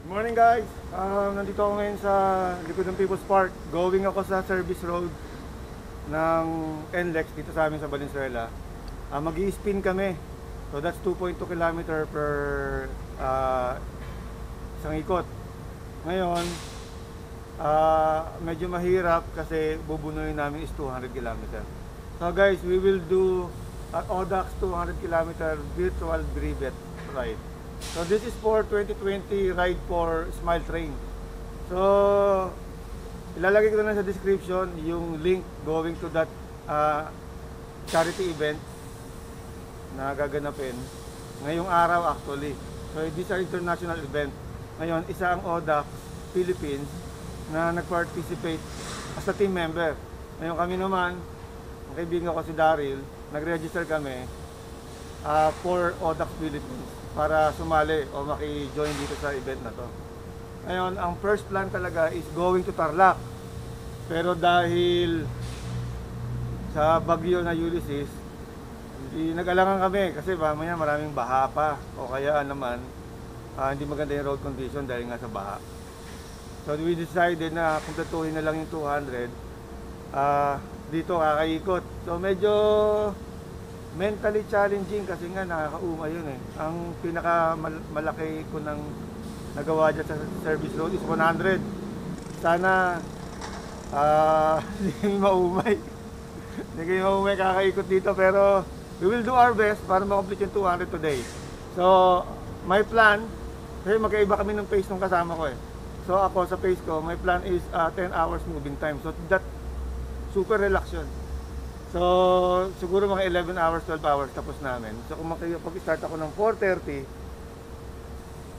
Good morning guys! Nandito ako ngayon sa likod ng People's Park. Going ako sa service road ng NLEX dito sa amin sa Valenzuela. Mag-i-spin kami. So that's 2.2 km per isang ikot. Ngayon, medyo mahirap kasi bubunuin namin is 200 km. So guys, we will do at ODAX 200 km virtual brevet ride. So this is for 2020 ride for Smile Train. So ilalagay ko na sa description yung link going to that charity event na gaganapin ngayong araw actually. So these are international event. Ngayon, isa ang ODAX Philippines na nag-participate as a team member. Ngayon kami naman, ang kaibigan ko si Daryl, nag-register kami for ODAX Philippines para sumali o maki-join dito sa event na to. Ngayon, ang first plan talaga is going to Tarlac. Pero dahil sa bagyo na Ulysses, nag-alangan kami kasi mamaya maraming baha pa o kaya naman hindi maganda yung road condition dahil nga sa baha. So we decided na kumpletuhin na lang yung 200 dito kakaikot. So medyo mentally challenging kasi nga nakakauma yun eh. Ang pinaka malaki ko nang nagawa dyan sa service road is 100. Sana hindi kami maumay. Hindi kami maumay kakaikot dito, pero we will do our best para makomplete yung 200 today. So my plan, kasi magkaiba kami ng pace ng kasama ko eh. So ako sa pace ko, my plan is 10 hours moving time. So that super relax yun. So, siguro mga 11 hours, 12 hours tapos namin. So, kung mag-start ako ng 4:30,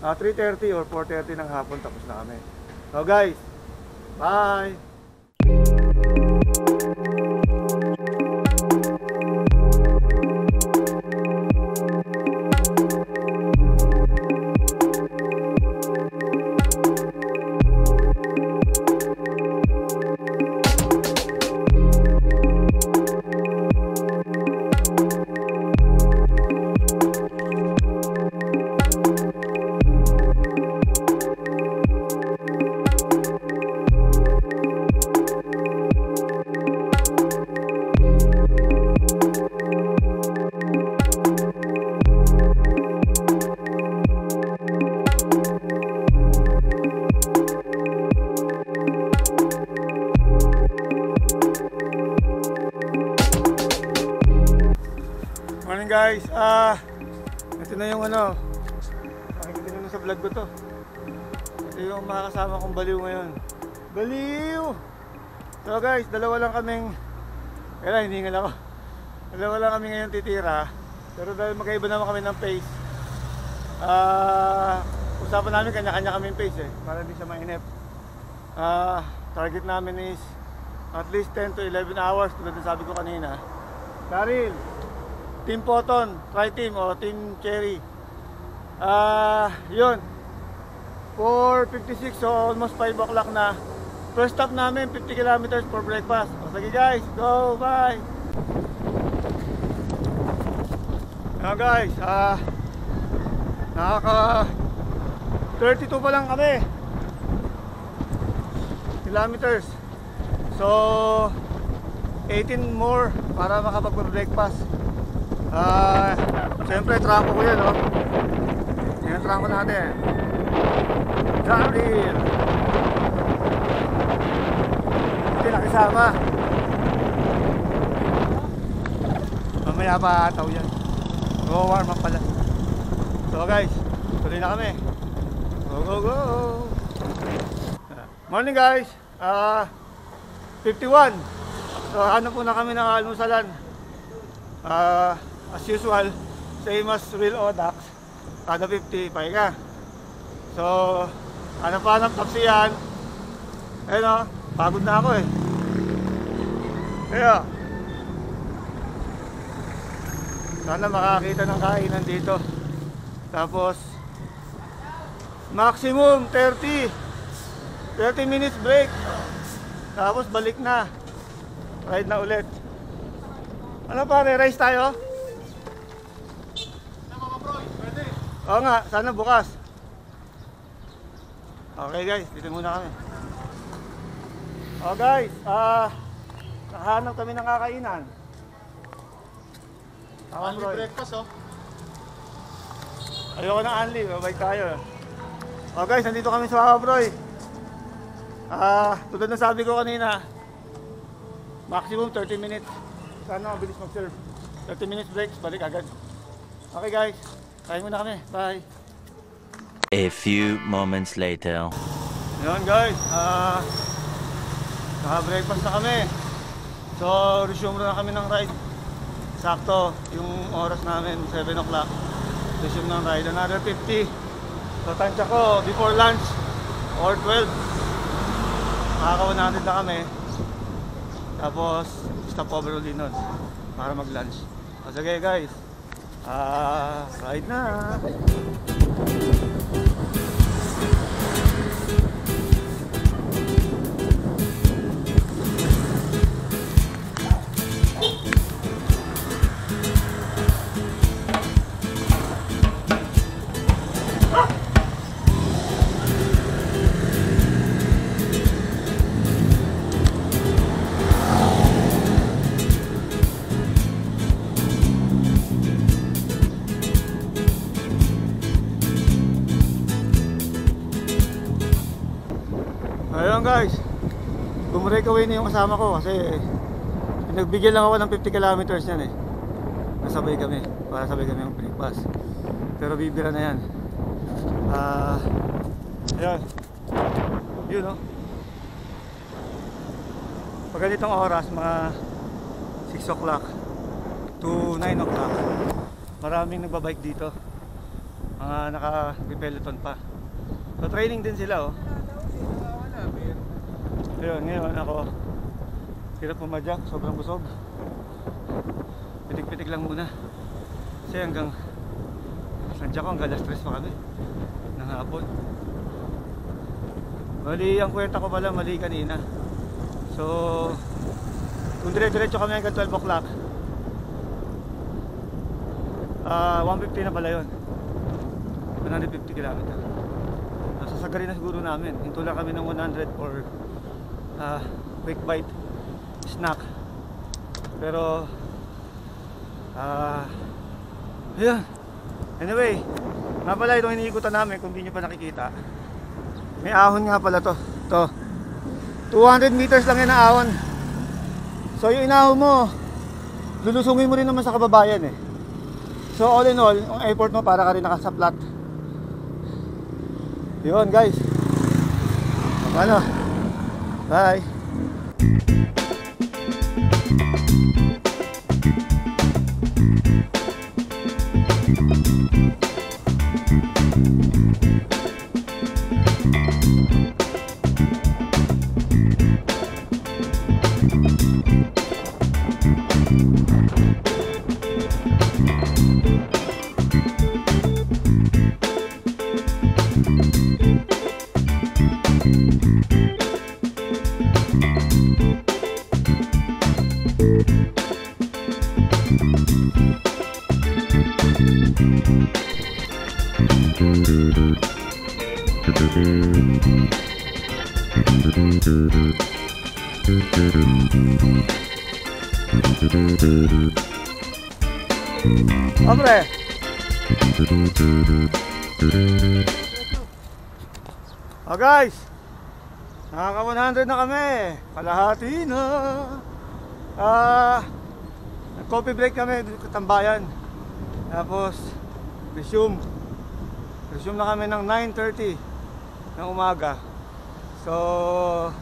3:30 or 4:30 ng hapon tapos na kami. So, guys, bye! Morning guys, ito na yung makikita nyo sa vlog ko to. Ito yung makakasama kong baliw ngayon. Baliw! So guys, dalawa lang kaming, hiningal ako. Dalawa lang kami ngayon titira. Pero dahil magkaiba naman kami ng pace, usapan namin kanya-kanya kaming pace eh, para hindi siya mainip. Target namin is at least 10 to 11 hours, tulad na sabi ko kanina. Daryl, Team Poton, Tri-Team o Team Cherry. Yun. 4:56, so almost 5 o'clock na. First stop namin, 50 kilometers for breakfast. O sige guys, go, bye! Now guys, nakaka 32 pa lang kami kilometers. So 18 more para makapag-breakfast. Siyempre trangko ko yan, no? Yan ang trangko natin. Daryl! Hindi nakisama. Mamaya pa ataw yan. Warm up pala. So guys, tuloy na kami. Go, go, go! Morning guys! 51. So hanap po na kami ng almusalan. As usual, same as real ODAX, kada 50, pahinga. So, hanap-hanap taxi yan. Ayun o, pagod na ako eh. Kaya, sana makakita ng kainan dito. Tapos, maximum 30 minutes break. Tapos balik na. Ride na ulit. Ano pare, rice tayo? Oo nga, sana bukas. Okay guys, dito muna kami. Oh guys, nakahanap kami ng kakainan. Only breakfast oh. Ayoko ng unli, mabait tayo. Oh guys, nandito kami sa Abroy. Tulad na sabi ko kanina, maximum 30 minutes. Sana mabilis mag-serve. 30 minutes breaks, balik agad. Okay guys, kain muna kami. Bye. A few moments later. Yun guys, naka-breakfast na kami. So, resume na kami ng ride. Sakto, yung oras namin, 7 o'clock. Resume ng ride, another 50. So, tansya ko, before lunch or 12. Makaka-100 na kami. Tapos, stop over ulit nun para mag-lunch. So, sige guys, ride na. Ayun guys, bumreakaway na yung kasama ko kasi nagbigyan lang ako ng 50 kilometers yan eh. Nasabay kami, para sabay kami ng breakfast. Pero bibira na yan. Ayun. Yun no. Pag ganitong oras, mga 6 o'clock to 9 o'clock, maraming nagbabike dito. Mga naka-peloton pa. So training din sila oh. Ayun, ngayon ako hirap pumadyak, sobrang busog. Pitik-pitik lang muna. Kasi hanggang sandya ko, hanggang alas 3 pa kami ng hapon. Mali ang kwenta ko pala, mali kanina. So, kung dire-diretso kami hanggang 12 o'clock, 150 na pala yun. 150 km. Sasagarin na siguro namin. Hinto lang kami ng 100 or quick bite snack. Pero ayun. Anyway, nga pala itong iniikutan namin, kung hindi nyo pa nakikita, may ahon nga pala to. 200 meters lang yan na ahon. So yung inahon mo, lulusungin mo rin naman sa kababayan eh. So all in all, ang effort mo para ka rin nakasaplat. Yun guys. Ano? Bye. Hombre. Oh guys, nakaka 100 na kami. Kalahati na. Coffee break kami dito sa Tambayan. Tapos resume na kami ng 9:30 ng umaga. So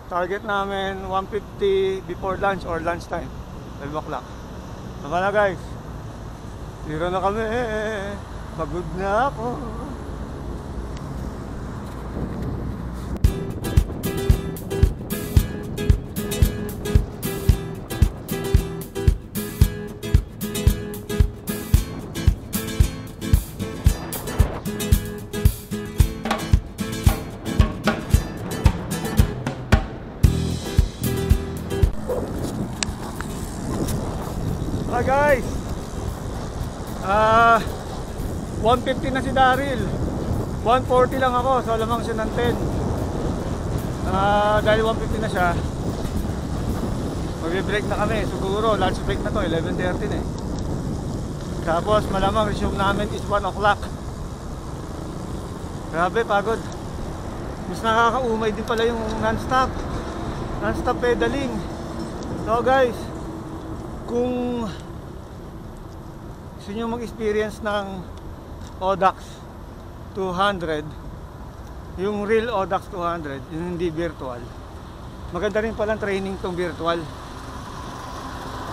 target namin 150 before lunch or lunchtime, 12 o'clock. Tama na guys, zero na kami. Pagod na ako. Guys, 150 na si Daryl. 140 lang ako, so lamang siya ng 10. Dahil 150 na siya, magbe-break na kami. Siguro, lunch break na to, 11:30 na eh. Tapos malamang resume namin is 1 o'clock. Grabe, pagod. Mas nakakaumay din pala yung non-stop pedaling. So guys, kung gusto nyo mag-experience ng Audax 200, yung real Audax 200, yung hindi virtual, maganda rin palang training tong virtual.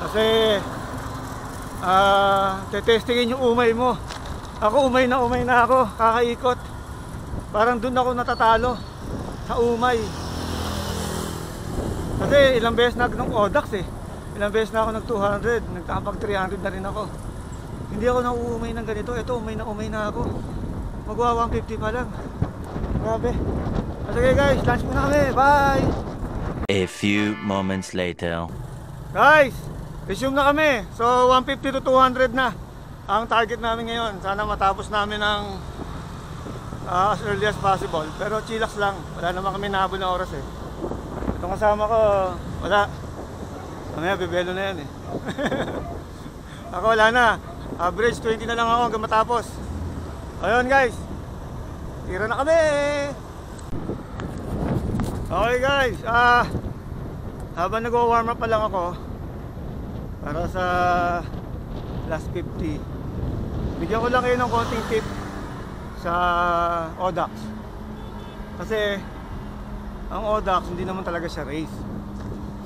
Kasi tetestingin yung umay mo. Ako umay na ako, kakaikot. Parang dun ako natatalo sa umay. Kasi ilang beses na ng Audax eh. Ilang beses na ako nag 200, nagkakapag 300 na rin ako. Hindi ako nauumay ng ganito. Ito, umay na ako. Magwa 150 pa lang. Grabe. Sige guys, lunch muna kami. Bye! A few moments later. Guys, resume na kami. So 150 to 200 na ang target namin ngayon. Sana matapos namin ng as early as possible. Pero chillax lang. Wala naman kami nahabol na oras eh. Itong kasama ko, wala. Mamaya bebelo na yan eh. Ako wala na. Average 20 na lang ako hanggang matapos. Ayun guys, tira na kami. Okay guys, habang nag-warm up pa lang ako para sa last 50, bigyan ko lang kayo ng konting tip sa Audax. Kasi ang Audax hindi naman talaga siya race.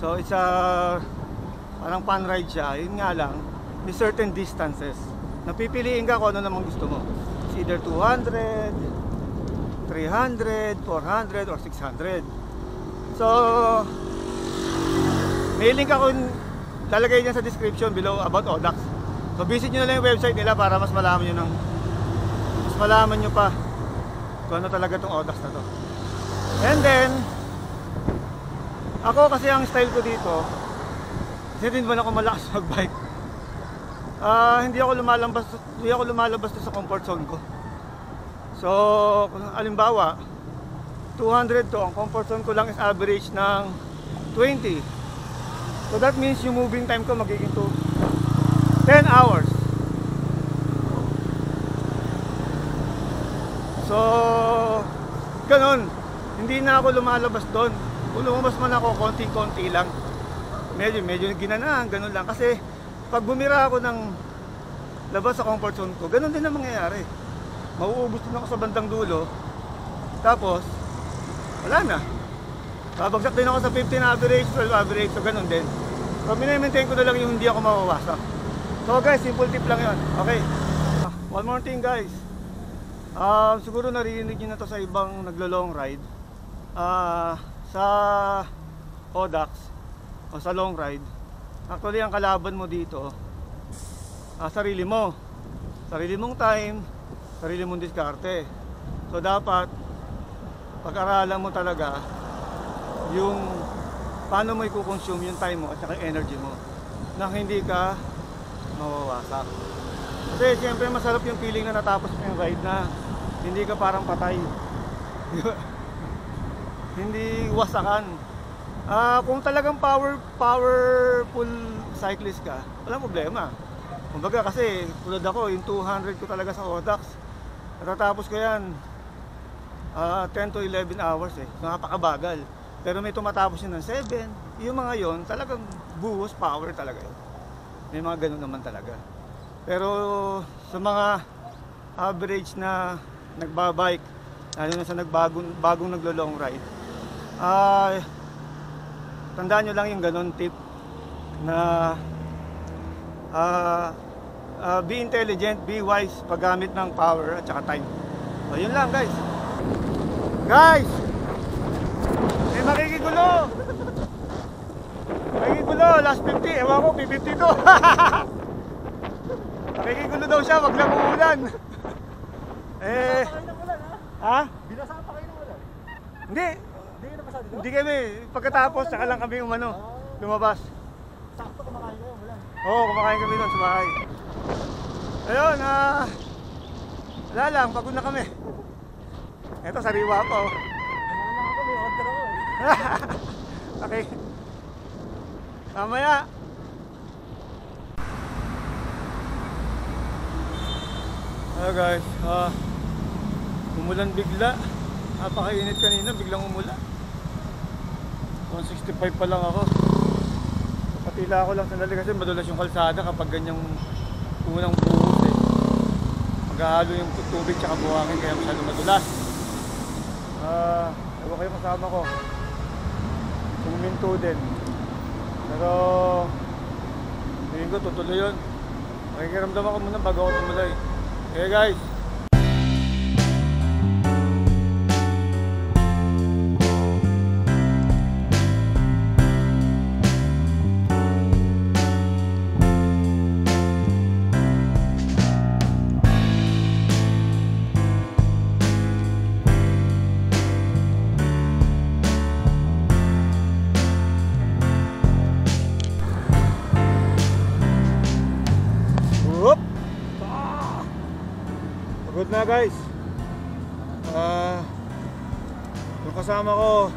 So it's a parang fun ride siya. Yun nga lang, may certain distances. Napipiliin ka kung ano namang gusto mo. It's either 200, 300, 400, or 600. So may link ako, lalagay niya sa description below about Audax. So visit nyo na lang yung website nila para mas malaman nyo pa kung ano talaga itong Audax na to. And then ako kasi ang style ko dito, kasi din ba ako malakas mag-bike, hindi ako lumalabas sa comfort zone ko. So kung halimbawa 200 to, ang comfort zone ko lang is average ng 20. So that means yung moving time ko magiging to 10 hours. So ganun, hindi na ako lumalabas doon. Kung lumabas man ako, konting-konti lang. Medyo ginanaan, ganun lang. Kasi pag bumira ako ng labas sa comfort zone ko, ganun din ang mangyayari. Mauubos din ako sa bandang dulo. Tapos wala na. Babagsak din ako sa 15 average, 12 average, so ganun din. So mini-maintain ko na lang yung hindi ako mawawasak. So guys, simple tip lang yun. Okay. One more thing guys. Siguro narinig nyo na to sa ibang naglo-long ride. Sa Audax o sa long ride, actually ang kalaban mo dito, sarili mong time, sarili mong diskarte. So dapat pag-aralan mo talaga yung paano mo i-consume yung time mo at saka yung energy mo na hindi ka mawawasak. Kasi siyempre masarap yung feeling na natapos mo yung ride na hindi ka parang patay. Hindi wasakan. Kung talagang powerful cyclist ka, walang problema. Kumbaga kasi tulad ako, yung 200 ko talaga sa Audax, natatapos ko yan 10 to 11 hours eh. Napakabagal. Pero may tumatapos yun ng 7. Yung mga yon talagang buhos power talaga yun. May mga ganun naman talaga. Pero sa mga average na nagbabike, lalo na sa bagong naglo-long ride, tandaan nyo lang yung ganun tip na be intelligent, be wise paggamit ng power at saka time. So yun lang guys. Guys, may makikigulo, last 50, ewan ko, P50 to. Makikigulo daw siya, wag lang uulan. Ha? Binasaan pa kayo ng ulan? Hindi. Hindi kayo napasado dito? Hindi kami. Pagkatapos, saka lang kami lumabas. Sakto kumakain kayo, ulan. Oo, kumakain kami doon sa bahay. Ayun, wala lang, pagod na kami. Ito, sariwa pa oh. Ano ako, may order ako eh. Okay. Mamaya. Hello guys, umulan bigla. Napakainit kanina, biglang umulan. 165 pa lang ako. Patila ako lang sandali kasi madulas yung kalsada kapag ganyang unang buhos eh. Maghahalo yung tubig tsaka buhangin kaya masyado madulas. Ewan kayo kasama ko. Suminto din. Pero tingin ko tutuloy yun. Makikiramdam ako muna bago ako tumuloy. Okay guys. Pagod na guys. Yung kasama ko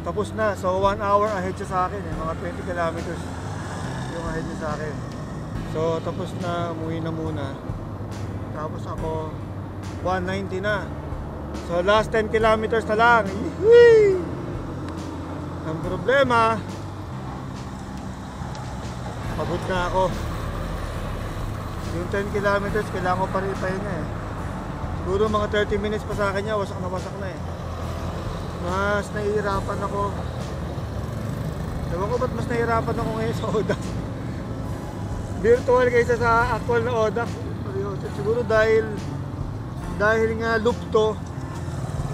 tapos na, so 1 hour ahead siya sa akin eh. Mga 20 kilometers yung ahead niya sa akin. So tapos na, umuwi na muna. Tapos ako 190 na. So last 10 kilometers na lang. Yee! Ang problema, pagod na ako. Yung 10 kilometers, kailangan ko pa rin ipahinga eh. Siguro mga 30 minutes pa sa akin niya, wasak na eh. Mas nahihirapan ako. Ewan ko ba't mas nahihirapan ako ngayon sa Odax. Virtual kaysa sa actual na Odax. Siguro dahil nga loop to,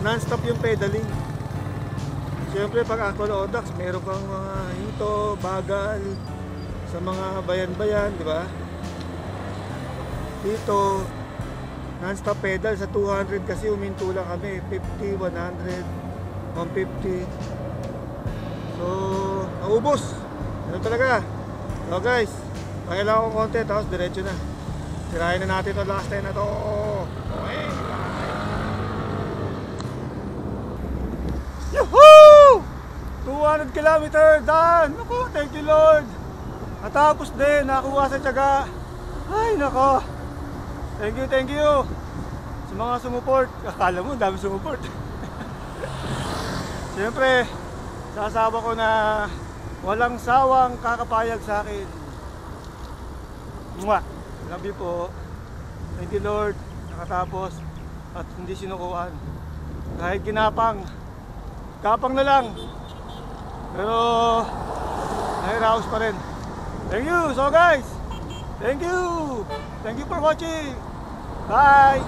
non-stop yung pedaling. Siyempre pag actual Odax, meron kang mga hinto, bagal, sa mga bayan-bayan, di ba? Dito, non-stop pedal sa 200 kasi uminto lang kami, 50, 100, 150. So, naubos. Ano talaga? So guys, pakailangan ko konti, tapos diretso na. Sirahin na natin ito last time na to. Okay. Yuhuu! 200 kilometer done! Naku, thank you Lord! Natapos din, nakakuha sa tiyaga. Ay, nako! Thank you sa mga sumuport. Akala mo, dami sumuport. Siyempre, sasama ko na walang sawang kakapayag sa akin. Mwah! Love you po. Thank you Lord. Nakatapos at hindi sinukuhan. Kahit ginapang, kapang na lang. Pero, nahiraos pa rin. Thank you! So guys, thank you for watching. Bye.